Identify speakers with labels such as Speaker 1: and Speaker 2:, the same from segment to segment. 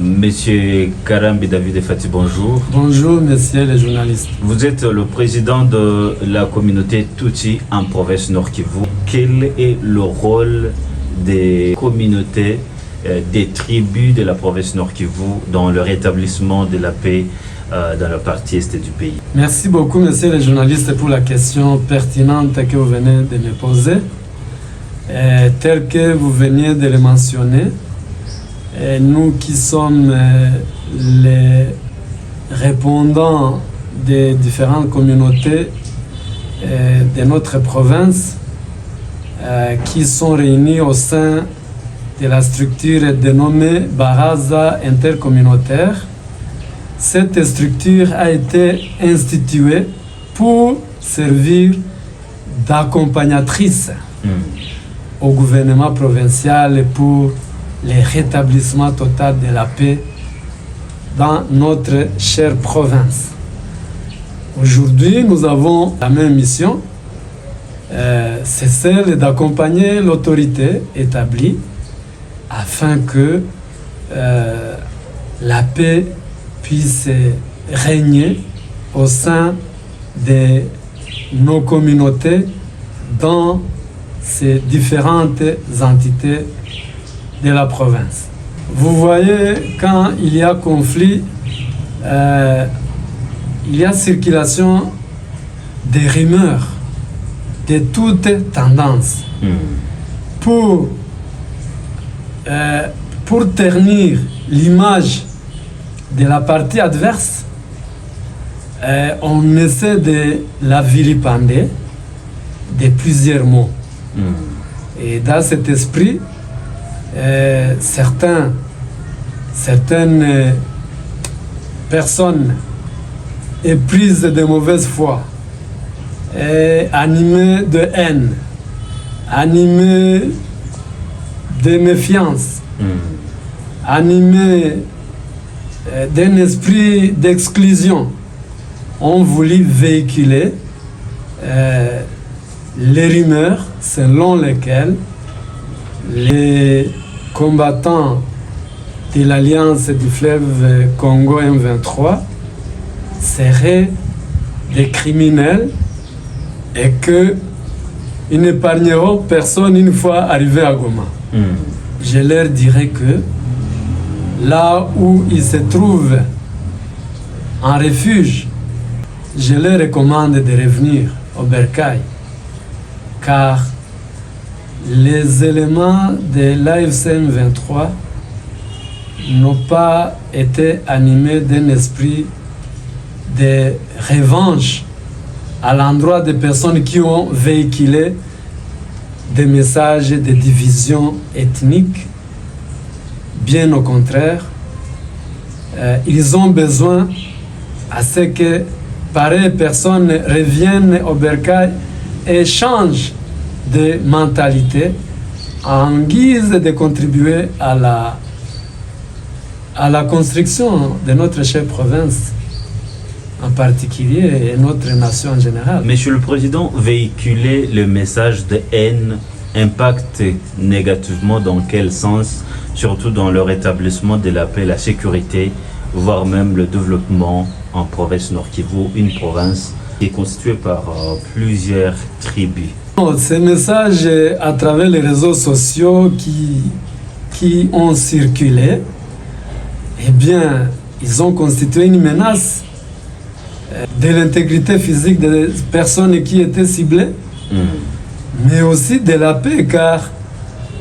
Speaker 1: Monsieur Karambi David Fati, bonjour.
Speaker 2: Bonjour, messieurs les journalistes.
Speaker 1: Vous êtes le président de la communauté Tutsi en province Nord Kivu. Quel est le rôle des communautés, des tribus de la province Nord Kivu dans le rétablissement de la paix dans la partie est du pays?
Speaker 2: Merci beaucoup, messieurs les journalistes, pour la question pertinente que vous venez de me poser. Tel que vous veniez de le mentionner, nous qui sommes les répondants des différentes communautés de notre province qui sont réunies au sein de la structure dénommée Baraza intercommunautaire. Cette structure a été instituée pour servir d'accompagnatrice au gouvernement provincial pour le rétablissement total de la paix dans notre chère province. Aujourd'hui, nous avons la même mission, c'est celle d'accompagner l'autorité établie afin que la paix puisse régner au sein de nos communautés dans ces différentes entités de la province. Vous voyez, quand il y a conflit, il y a circulation des rumeurs de toutes tendances. Pour ternir l'image de la partie adverse, on essaie de la vilipender de plusieurs mots. Et dans cet esprit, certaines personnes éprises de mauvaise foi, animées de haine, animées de méfiance, animées d'un esprit d'exclusion, ont voulu véhiculer les rumeurs selon lesquelles les combattants de l'Alliance du fleuve Congo M23 seraient des criminels et qu'ils n'épargneront personne une fois arrivés à Goma. Je leur dirais que là où ils se trouvent en refuge, je leur recommande de revenir au Bercail, car les éléments de l'AFCM 23 n'ont pas été animés d'un esprit de revanche à l'endroit des personnes qui ont véhiculé des messages de division ethnique. Bien au contraire, ils ont besoin à ce que pareilles personnes reviennent au Bercail et changent de mentalité en guise de contribuer à la construction de notre chère province en particulier et notre nation en général.
Speaker 1: Monsieur le Président, véhiculer le message de haine impacte négativement dans quel sens, surtout dans le rétablissement de la paix, la sécurité, voire même le développement en province Nord Kivu, une province qui est constituée par plusieurs tribus?
Speaker 2: Ces messages à travers les réseaux sociaux qui ont circulé, eh bien, ils ont constitué une menace de l'intégrité physique des personnes qui étaient ciblées, mais aussi de la paix, car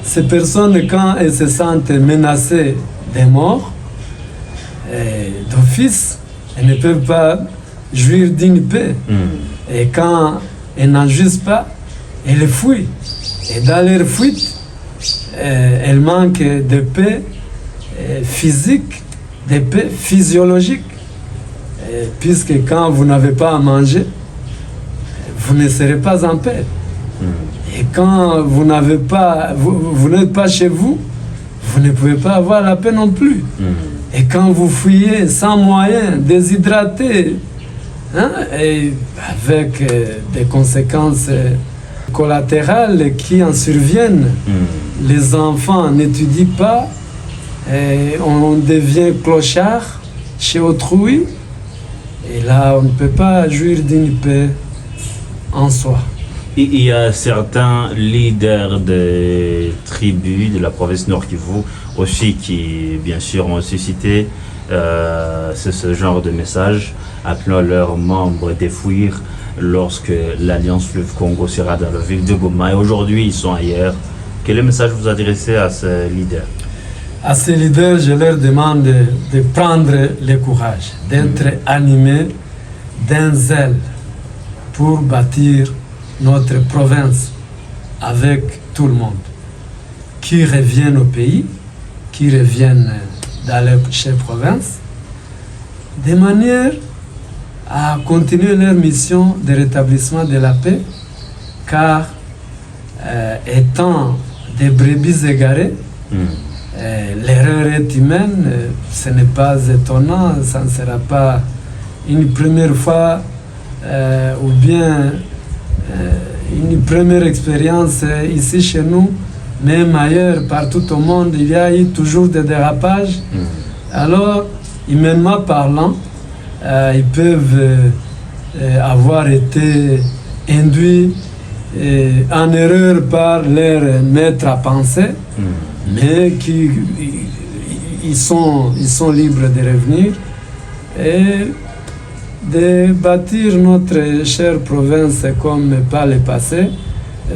Speaker 2: ces personnes, quand elles se sentent menacées de mort, d'office, elles ne peuvent pas jouir d'une paix. Et quand elles n'en jouissent pas, elles fuient. Et dans leur fuite, elles manquent de paix physique, de paix physiologique. Puisque quand vous n'avez pas à manger, vous ne serez pas en paix. Et quand vous n'êtes pas chez vous, vous ne pouvez pas avoir la paix non plus. Et quand vous fuyez sans moyens, déshydraté, et avec des conséquences collatérales qui en surviennent, les enfants n'étudient pas, et on devient clochard chez autrui. Et là, on ne peut pas jouir d'une paix en soi.
Speaker 1: Il y a certains leaders des tribus de la province Nord Kivu aussi qui, bien sûr, ont suscité ce genre de message, appelant leurs membres de fuir lorsque l'Alliance Fleuve Congo sera dans la ville de Goma. Et aujourd'hui, ils sont ailleurs. Quel message vous adressez à ces leaders?
Speaker 2: À ces leaders, je leur demande de prendre le courage, d'être animés d'un zèle pour bâtir notre province avec tout le monde. Qui reviennent au pays, qui reviennent dans leur chère province, de manière à continuer leur mission de rétablissement de la paix, car étant des brebis égarées, l'erreur est humaine, ce n'est pas étonnant, ça ne sera pas une première fois ou bien une première expérience ici chez nous, même ailleurs, partout au monde, il y a eu toujours des dérapages. Alors, humainement parlant, ils peuvent avoir été induits en erreur par leur maître à penser, mais ils sont libres de revenir et de bâtir notre chère province comme par le passé,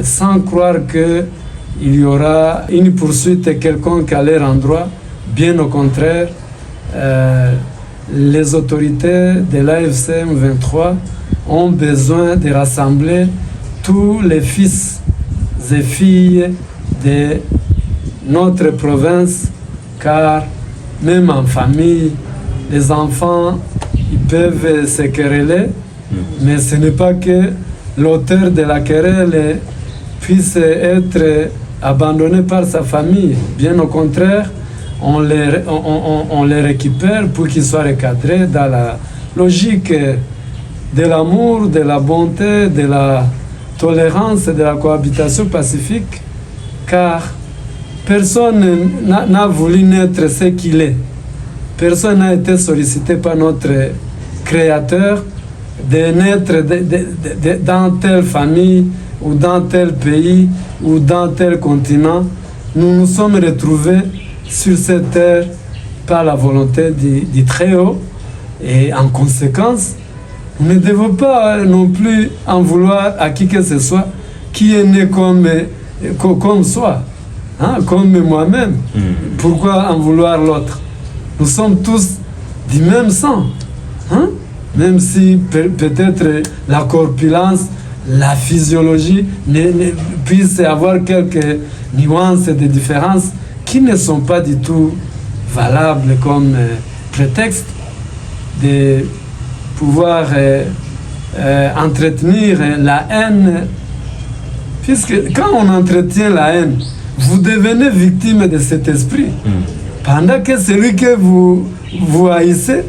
Speaker 2: sans croire qu'il y aura une poursuite quelconque à leur endroit. Bien au contraire, les autorités de l'AFCM 23 ont besoin de rassembler tous les fils et filles de notre province, car même en famille, les enfants, ils peuvent se quereller, mais ce n'est pas que l'auteur de la querelle puisse être abandonné par sa famille. Bien au contraire, on les récupère pour qu'ils soient recadrés dans la logique de l'amour, de la bonté, de la tolérance et de la cohabitation pacifique, car personne n'a voulu naître ce qu'il est. Personne n'a été sollicité par notre Créateur de naître dans telle famille ou dans tel pays ou dans tel continent. Nous nous sommes retrouvés sur cette terre par la volonté du Très-Haut, et en conséquence, nous ne devons pas non plus en vouloir à qui que ce soit qui est né comme soi, hein, comme moi-même. Pourquoi en vouloir l'autre? Nous sommes tous du même sang, hein? Même si peut-être la corpulence, la physiologie puisse avoir quelques nuances de différences qui ne sont pas du tout valables comme prétexte de pouvoir entretenir la haine, puisque quand on entretient la haine, vous devenez victime de cet esprit. Pendant que celui que vous haïssez,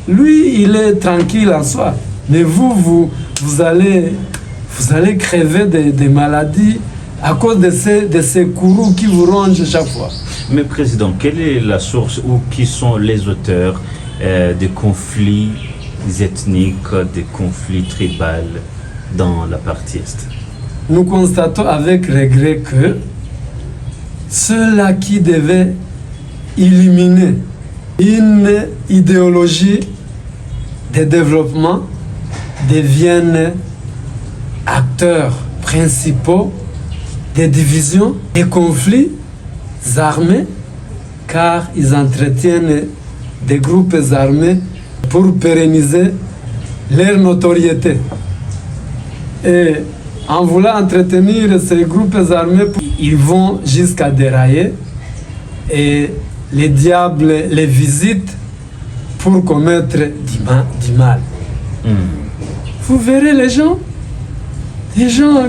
Speaker 2: lui, il est tranquille en soi. Mais vous allez crever des maladies à cause de ces courroux qui vous rongent chaque fois.
Speaker 1: Mais Président, quelle est la source ou qui sont les auteurs des conflits ethniques, des conflits tribaux dans la partie Est?
Speaker 2: Nous constatons avec regret que ceux-là qui devaient illuminer une idéologie de développement deviennent acteurs principaux des divisions, des conflits armés, car ils entretiennent des groupes armés pour pérenniser leur notoriété. Et en voulant entretenir ces groupes armés, ils vont jusqu'à dérailler et les diables les visitent pour commettre du mal. Vous verrez les gens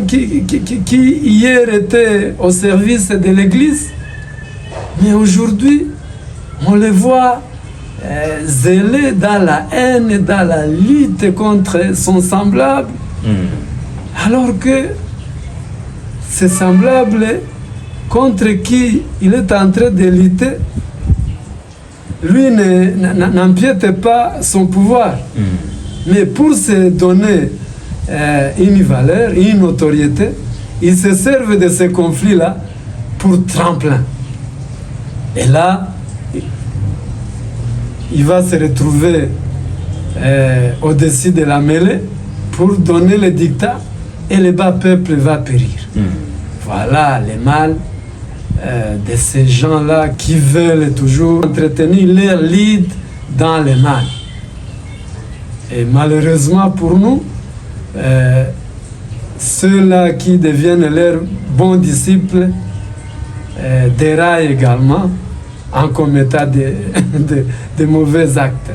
Speaker 2: qui hier étaient au service de l'Église, mais aujourd'hui, on les voit zélés dans la haine, dans la lutte contre son semblable, alors que c'est semblable contre qui il est en train de lutter, lui n'empiète pas son pouvoir. Mais pour se donner une valeur, une autorité, il se servent de ces conflits-là pour tremplin. Et là, il va se retrouver au-dessus de la mêlée pour donner le dictat et le bas peuple va périr. Voilà le mal de ces gens-là qui veulent toujours entretenir leur lead dans le mal. Et malheureusement pour nous, ceux-là qui deviennent leurs bons disciples déraillent également en commettant de mauvais actes.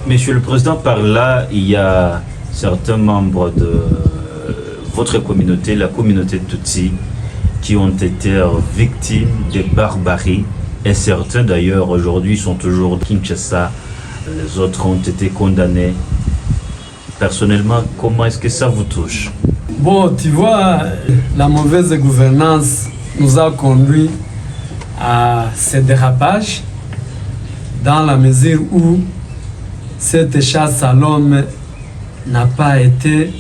Speaker 1: Monsieur le Président, par là, il y a certains membres de votre communauté, la communauté Tutsi, qui ont été victimes de barbarie. Et certains d'ailleurs aujourd'hui sont toujours à Kinshasa. Les autres ont été condamnés. Personnellement, comment est-ce que ça vous touche?
Speaker 2: Bon, tu vois, la mauvaise gouvernance nous a conduit à ce dérapage dans la mesure où cette chasse à l'homme n'a pas été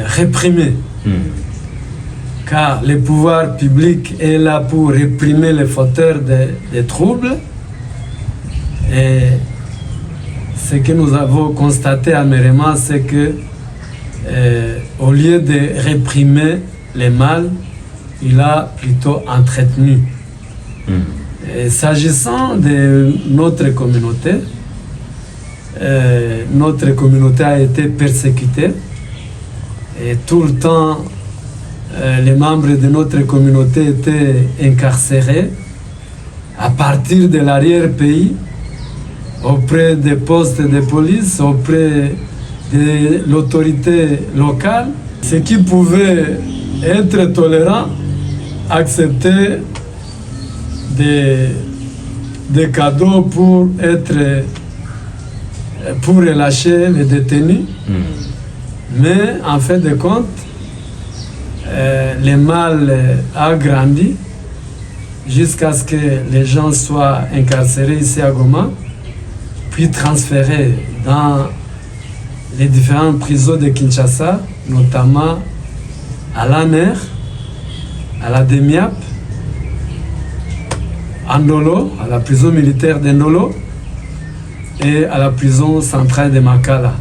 Speaker 2: réprimée. Car le pouvoir public est là pour réprimer les fauteurs de troubles. Et ce que nous avons constaté amèrement, c'est que au lieu de réprimer les mal, il a plutôt entretenu. Et s'agissant de notre communauté a été persécutée et tout le temps les membres de notre communauté étaient incarcérés à partir de l'arrière-pays auprès des postes de police, auprès de l'autorité locale. Ce qui pouvait être tolérant, accepter des cadeaux pour relâcher les détenus. Mais en fin de compte, le mal a grandi jusqu'à ce que les gens soient incarcérés ici à Goma, puis transférés dans les différentes prisons de Kinshasa, notamment à l'ANER, à la DEMIAP, à Ndolo, à la prison militaire de Ndolo, et à la prison centrale de Makala.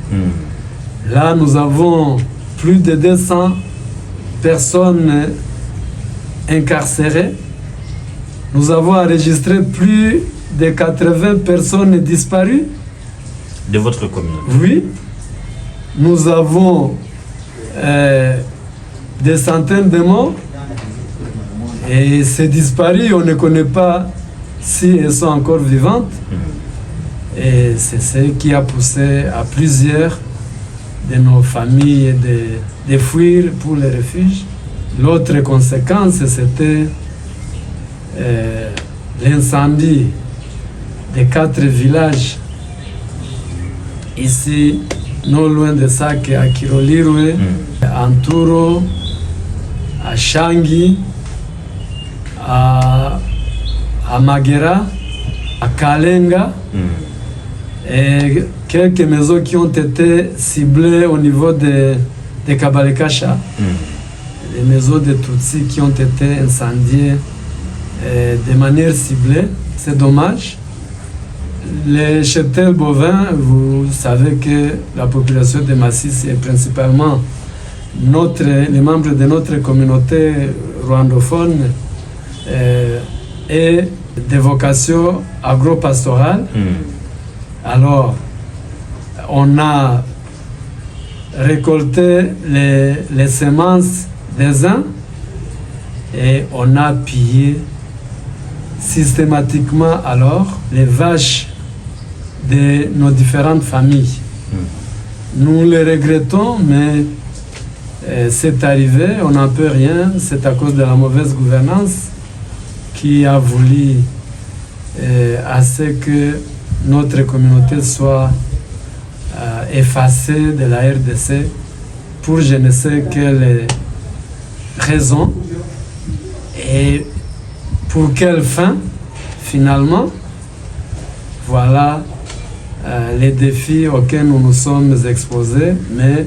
Speaker 2: Là, nous avons plus de 200 personnes incarcérées. Nous avons enregistré plus de 80 personnes disparues.
Speaker 1: De votre communauté?
Speaker 2: Oui. Nous avons des centaines de morts. Et ces disparus, on ne connaît pas si elles sont encore vivantes. Et c'est ce qui a poussé à plusieurs de nos familles de fuir pour les refuges. L'autre conséquence, c'était l'incendie de 4 villages ici, non loin de Sake, à Kirolirwe, à Anturo, à Shangi, à Magera, à Kalenga, et quelques maisons qui ont été ciblées au niveau de Kabalekasha, les maisons de Tutsi qui ont été incendiées de manière ciblée. C'est dommage. Les cheptels bovins, vous savez que la population de Masisi est principalement les membres de notre communauté rwandophone et de vocation agro-pastorale. Alors, on a récolté les semences des uns et on a pillé systématiquement alors les vaches de nos différentes familles. Nous le regrettons, mais c'est arrivé, on n'en peut rien, c'est à cause de la mauvaise gouvernance qui a voulu à ce que notre communauté soit effacée de la RDC pour je ne sais quelle raison et pour quelle fin finalement. Voilà les défis auxquels nous nous sommes exposés, mais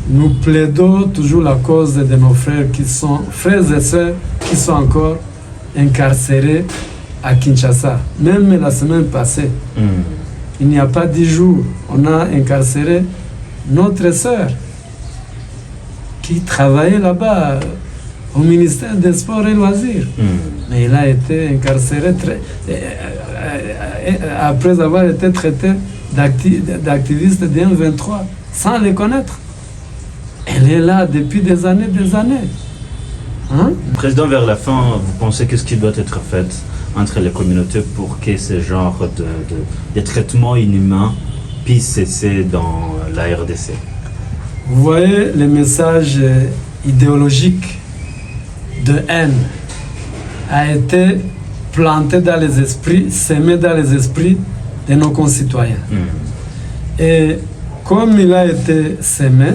Speaker 2: nous plaidons toujours la cause de nos frères et sœurs qui sont encore incarcérés à Kinshasa. Même la semaine passée, il n'y a pas 10 jours, on a incarcéré notre sœur qui travaillait là-bas au ministère des Sports et Loisirs. Mais il a été incarcéré après avoir été traité d'activiste de M23 sans les connaître. Elle est là depuis des années. Hein?
Speaker 1: Président, vers la fin, vous pensez qu'est-ce qui doit être fait entre les communautés pour que ce genre de traitements inhumains puisse cesser dans la RDC?
Speaker 2: Vous voyez, les messages idéologiques de haine a été planté dans les esprits, sémé dans les esprits de nos concitoyens. Et comme il a été sémé,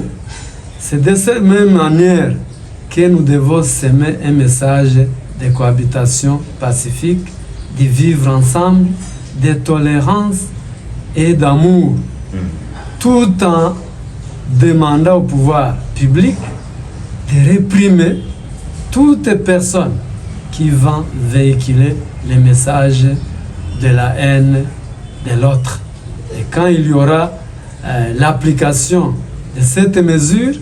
Speaker 2: c'est de cette même manière que nous devons s'aimer un message de cohabitation pacifique, de vivre ensemble, de tolérance et d'amour, tout en demandant au pouvoir public de réprimer toute personne qui va véhiculer les messages de la haine de l'autre. Et quand il y aura l'application de cette mesure,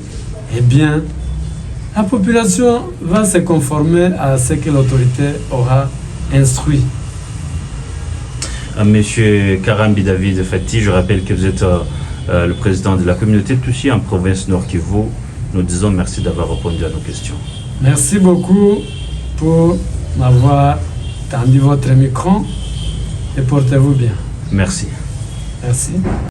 Speaker 2: eh bien, la population va se conformer à ce que l'autorité aura instruit.
Speaker 1: Monsieur Karambi David Fati, je rappelle que vous êtes le président de la communauté Tutsi en province Nord Kivu. Nous disons merci d'avoir répondu à nos questions.
Speaker 2: Merci beaucoup pour m'avoir tendu votre micro et portez-vous bien.
Speaker 1: Merci.
Speaker 2: Merci.